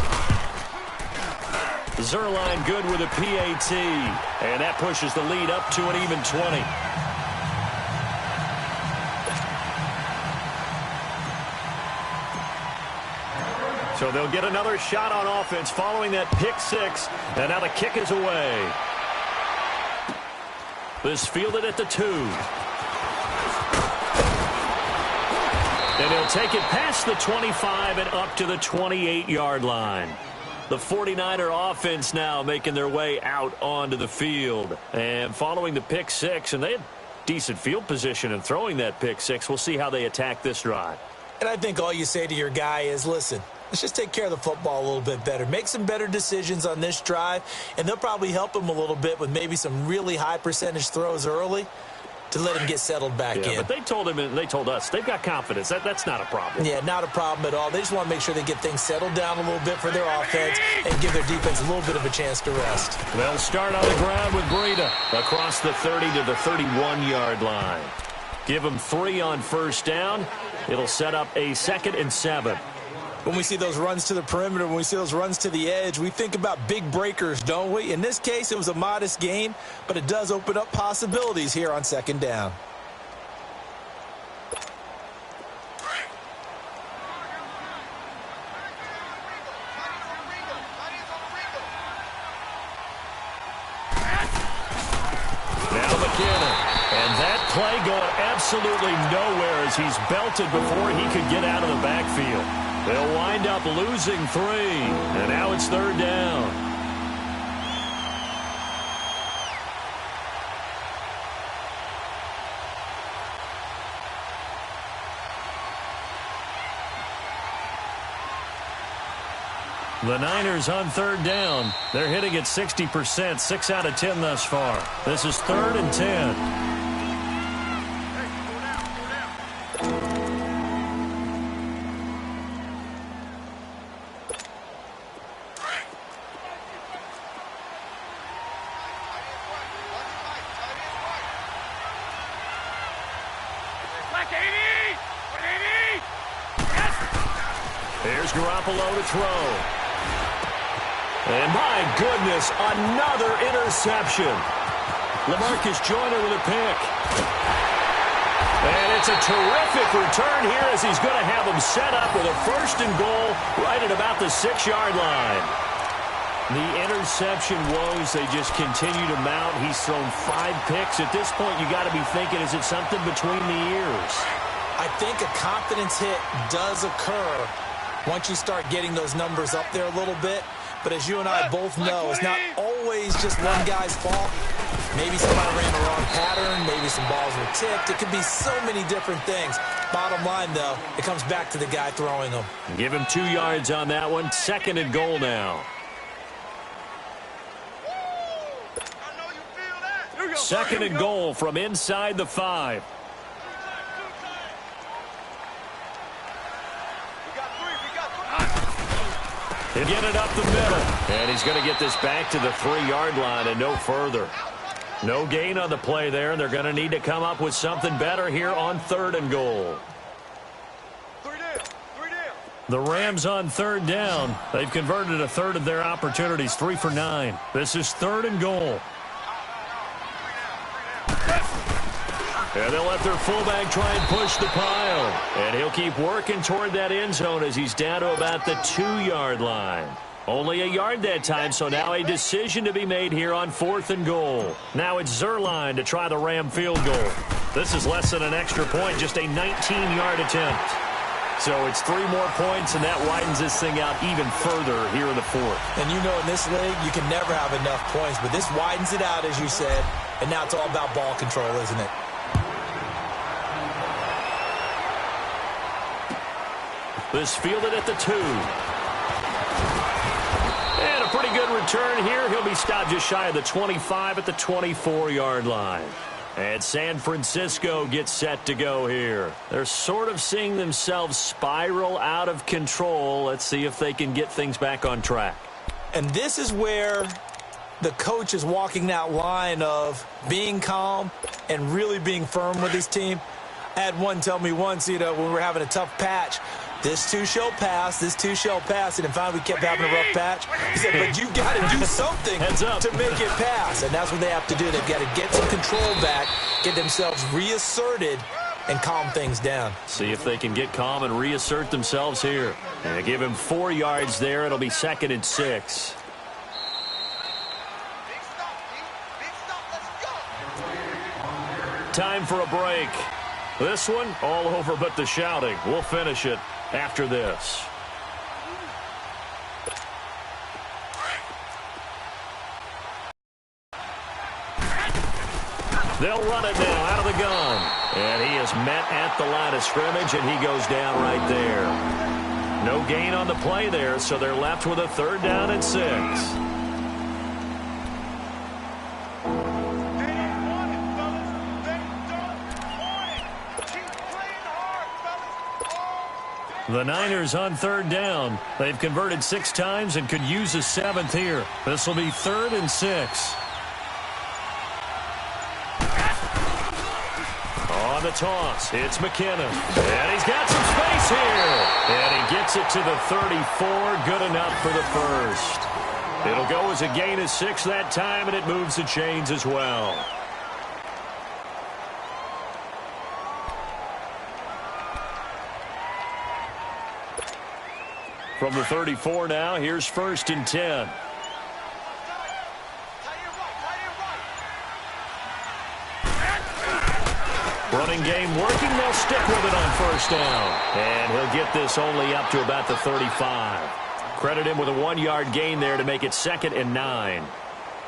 Zerline good with a PAT. And that pushes the lead up to an even 20. So they'll get another shot on offense following that pick 6. And now the kick is away. This fielded at the 2. And he'll take it past the 25 and up to the 28-yard line. The 49er offense now making their way out onto the field. And following the pick 6, and they had decent field position in throwing that pick 6. We'll see how they attack this drive. And I think all you say to your guy is, listen, let's just take care of the football a little bit better. Make some better decisions on this drive, and they'll probably help him a little bit with maybe some really high percentage throws early to let him get settled back in. But they told him and they told us they've got confidence. That's not a problem. Yeah, not a problem at all. They just want to make sure they get things settled down a little bit for their offense and give their defense a little bit of a chance to rest. They'll start on the ground with Breida across the 30 to the 31-yard line. Give them 3 on first down. It'll set up a 2nd and 7. When we see those runs to the perimeter, when we see those runs to the edge, we think about big breakers, don't we? In this case, it was a modest gain, but it does open up possibilities here on 2nd down. Now McKinnon. And that play going absolutely nowhere as he's belted before he could get out of the backfield. They'll wind up losing 3, and now it's 3rd down. The Niners on 3rd down. They're hitting at 60%, 6 out of 10 thus far. This is 3rd and 10. Here's Garoppolo to throw. And my goodness, another interception. LaMarcus Joyner with a pick. And it's a terrific return here as he's going to have them set up with a 1st and goal right at about the 6-yard line. The interception woes, they just continue to mount. He's thrown 5 picks. At this point, you got to be thinking, is it something between the ears? I think a confidence hit does occur once you start getting those numbers up there a little bit. But as you and I both know, it's not always just one guy's fault. Maybe somebody ran the wrong pattern. Maybe some balls were tipped. It could be so many different things. Bottom line, though, it comes back to the guy throwing them. Give him 2 yards on that one. 2nd and goal now. 2nd and goal from inside the 5. He'll get it up the middle. And he's going to get this back to the 3-yard line and no further. No gain on the play there. They're going to need to come up with something better here on 3rd and goal. The Rams on 3rd down. They've converted a third of their opportunities, 3 for 9. This is 3rd and goal. And they'll let their fullback try and push the pile. And he'll keep working toward that end zone as he's down to about the 2-yard line. Only a yard that time, so now a decision to be made here on 4th and goal. Now it's Zerline to try the Ram field goal. This is less than an extra point, just a 19-yard attempt. So it's 3 more points, and that widens this thing out even further here in the 4th. And you know in this league, you can never have enough points, but this widens it out, as you said, and now it's all about ball control, isn't it? This fielded at the 2. And a pretty good return here. He'll be stopped just shy of the 25 at the 24-yard line. And San Francisco gets set to go here. They're sort of seeing themselves spiral out of control. Let's see if they can get things back on track. And this is where the coach is walking that line of being calm and really being firm with his team. I had one tell me once, when we were having a tough patch, this too shall pass, this too shall pass. And finally we kept having a rough patch. He said, but you got to do something to make it pass. And that's what they have to do. They've got to get some control back, get themselves reasserted, and calm things down. See if they can get calm and reassert themselves here. And they give him 4 yards there. It'll be 2nd and 6. Time for a break. This one, all over but the shouting. We'll finish it after this. They'll run it now out of the gun. And he is met at the line of scrimmage, and he goes down right there. No gain on the play there, so they're left with a 3rd down and 6. The Niners on 3rd down. They've converted 6 times and could use a 7th here. This will be 3rd and 6. On the toss, it's McKinnon. And he's got some space here. And he gets it to the 34. Good enough for the first. It'll go as a gain of 6 that time, and it moves the chains as well. From the 34 now, here's 1st and 10. Running game working. They'll stick with it on 1st down. And he'll get this only up to about the 35. Credit him with a 1-yard gain there to make it 2nd and 9.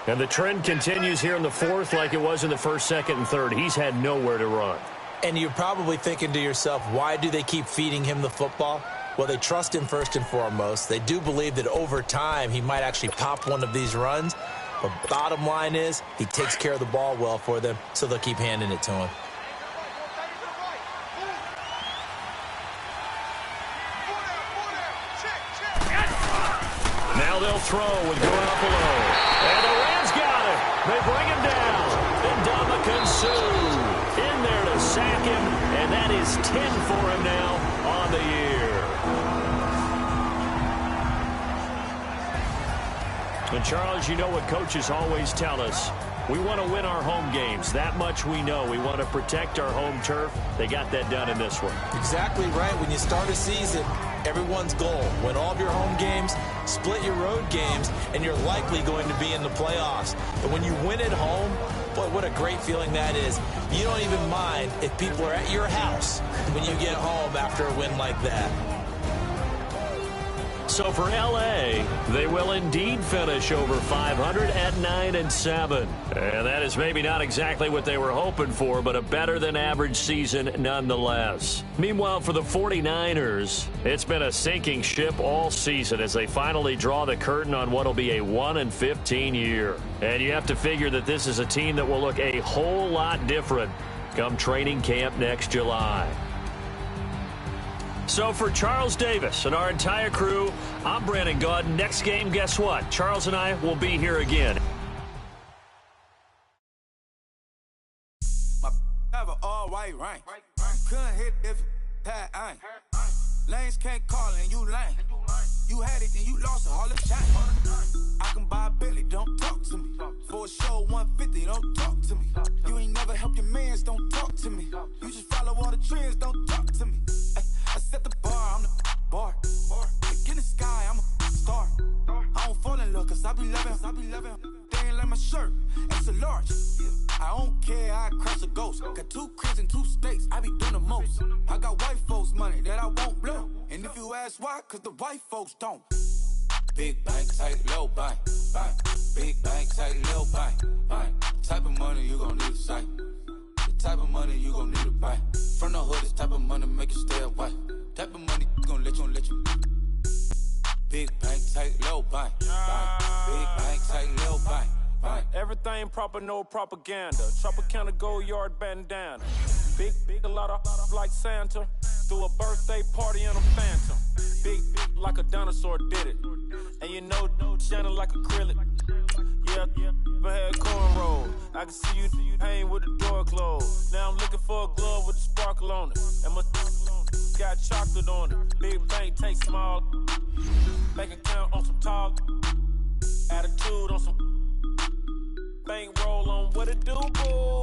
And the trend continues here in the 4th like it was in the 1st, 2nd, and 3rd. He's had nowhere to run. And you're probably thinking to yourself, why do they keep feeding him the football? Well, they trust him first and foremost. They do believe that over time he might actually pop one of these runs. But bottom line is he takes care of the ball well for them, so they'll keep handing it to him. Now they'll throw with Garoppolo. And the Rams got it. They bring him down. And Ndamukong Suh in there to sack him. And that is 10 for him now on the year. And Charles, you know what coaches always tell us. We want to win our home games. That much we know. We want to protect our home turf. They got that done in this one. Exactly right. When you start a season, everyone's goal, win all of your home games, split your road games, and you're likely going to be in the playoffs. But when you win at home, boy, what a great feeling that is. You don't even mind if people are at your house when you get home after a win like that. So for L.A., they will indeed finish over 500 at 9-7. And that is maybe not exactly what they were hoping for, but a better-than-average season nonetheless. Meanwhile, for the 49ers, it's been a sinking ship all season as they finally draw the curtain on what will be a 1-15 year. And you have to figure that this is a team that will look a whole lot different come training camp next July. So for Charles Davis and our entire crew, I'm Brandon Gaud. Next game, guess what? Charles and I will be here again. My have an all-white ring. Couldn't hit if it had ain't. Lanes can't call and you lame. You had it and you lost it, all the time. I can buy a Billy, don't talk to me. For a show 150, don't talk to me. You ain't never help your mans, don't talk to me. You just follow all the trends, don't talk to me. I set the bar, I'm the bar. Like in the sky, I'm a star. I don't fall in love, cause I be loving. They ain't like my shirt, it's a large. I don't care, I crush a ghost. Got 2 cribs in 2 states, I be doing the most. I got white folks money that I won't blow. And if you ask why, cause the white folks don't. Big bank, tight, low bank, bank. Big bank, tight, low bank, bank. Type of money you gon' need to sight. The type of money you gon' need to buy. From the hood, this type of money make you stay away. Type of money gon' let you. Big bank, tight, low bank, bank. Big bank, tight, low bank. Right. Everything proper, no propaganda. Tropicana gold yard bandana. Big, a lot of like Santa. Threw a birthday party in a phantom. Big, like a dinosaur did it. And you know, shining like acrylic. Yeah, but had cornrows. I can see you hang with the door closed. Now I'm looking for a glove with a sparkle on it. And my got chocolate on it. Big bank, take small. Bank account on some talk. Attitude on some. Bankroll on what it do, boo.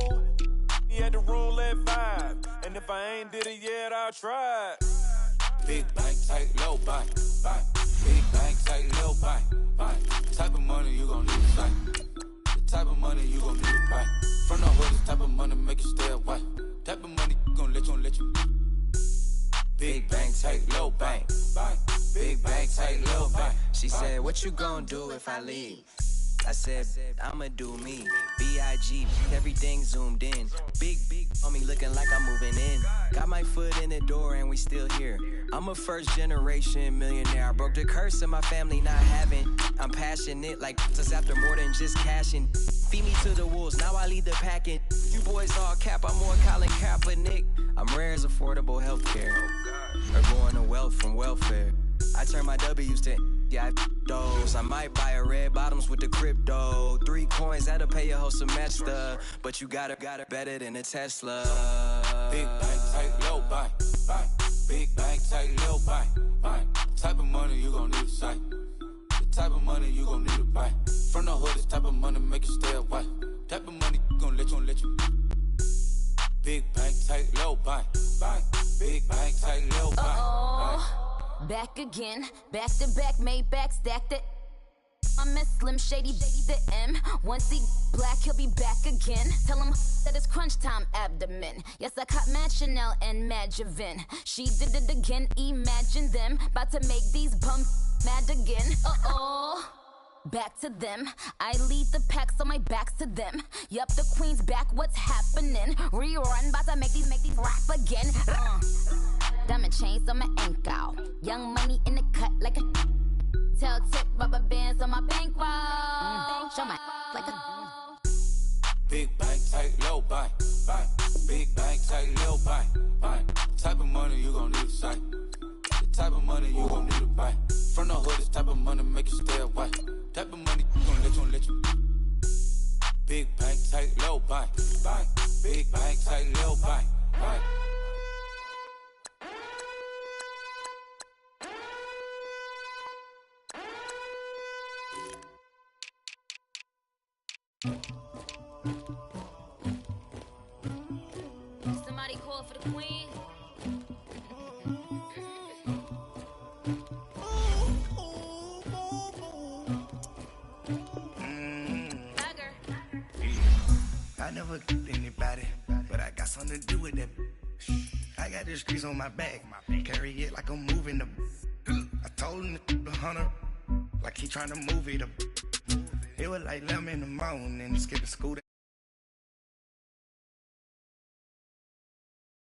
He had the roulette vibe. And if I ain't did it yet, I'll try. Big bank, tight, low bank, bank. Big bank, tight, low bank, bank. Type of money you gon' need to sight. The type of money you gon' need to buy. From the hood, this type of money make you stay away. Type of money gon' let you. Big bank, tight, low bank, bank. Big bank, tight, low bank. She said, what you gon' do if I leave? I said, I'ma do me. B.I.G. Everything zoomed in. Big on me looking like I'm moving in. Got my foot in the door and we still here. I'm a first generation millionaire. I broke the curse of my family not having. I'm passionate like just after more than just cashing. Feed me to the wolves, now I lead the packing. You boys all cap, I'm more Colin Kaepernick. I'm rare as affordable healthcare. Or going to wealth from welfare. I turn my W's to those. I might buy a red bottoms with the crypto. 3 coins, that'll pay your whole semester. But you got it better than a Tesla. Big bank, tight, low bank, bank. Big bank, tight, low bank, bank. Type of money you gon' need to sight. The type of money you gon' need to buy. From the hood, this type of money make you stay away. Type of money gon' let you. Big bank, tight, low bank, bank. Big bank, tight, low bank, bank. Back again, back to back, made back, stacked it. I'm a Slim Shady, baby, the M. Once he black, he'll be back again. Tell him that it's crunch time abdomen. Yes, I caught Mad Chanel and Mad Javin. She did it again, imagine them. About to make these bums mad again. Back to them. I lead the pack, so my back's to them. Yup, the queen's back, what's happening? Rerun, about to make these rap again. Diamond chains on my ankle. Young money in the cut like a tail tip, rubber bands on my bankroll. Show my like a Big bank, tight, low bank, bank. Big bank, tight, low bank, bank. Type of money you gon' need to sight. The type of money you gon' need to buy. From the hood, this type of money make you stay away. Type of money gon' let you. Big bank, tight, low bank, bank. Big bank, tight, low bank, bank. somebody call for the queen. I never anybody, but I got something to do with that. I got the streets on my back, carry it like I'm moving the. I told him the hunter, like he trying to move it up. It was like 11 in the morning, skipping school.